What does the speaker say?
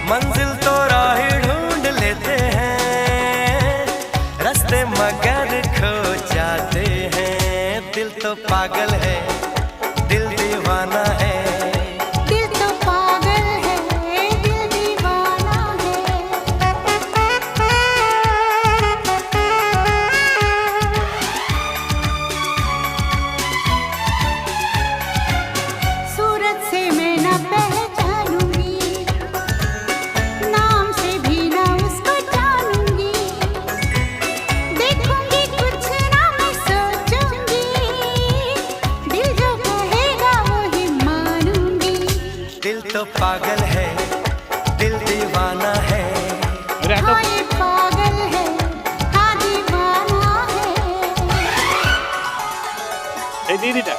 मंजिल तो राही ढूंढ लेते हैं, रास्ते मगर खो जाते हैं। दिल तो पागल है, दिल दीवाना है। दिल तो पागल है, दिल दीवाना है। सूरत से मैं न पहचानूंगी, नाम से भी न उसको जानूंगी। देखूंगी कुछ ना मैं सोचूंगी, दिल जो कहेगा वही मानूंगी। दिल तो पागल है, दिल दीवाना है। हाँ ये पागल है, हाँ दीवाना है। এই দিয়ে দিটা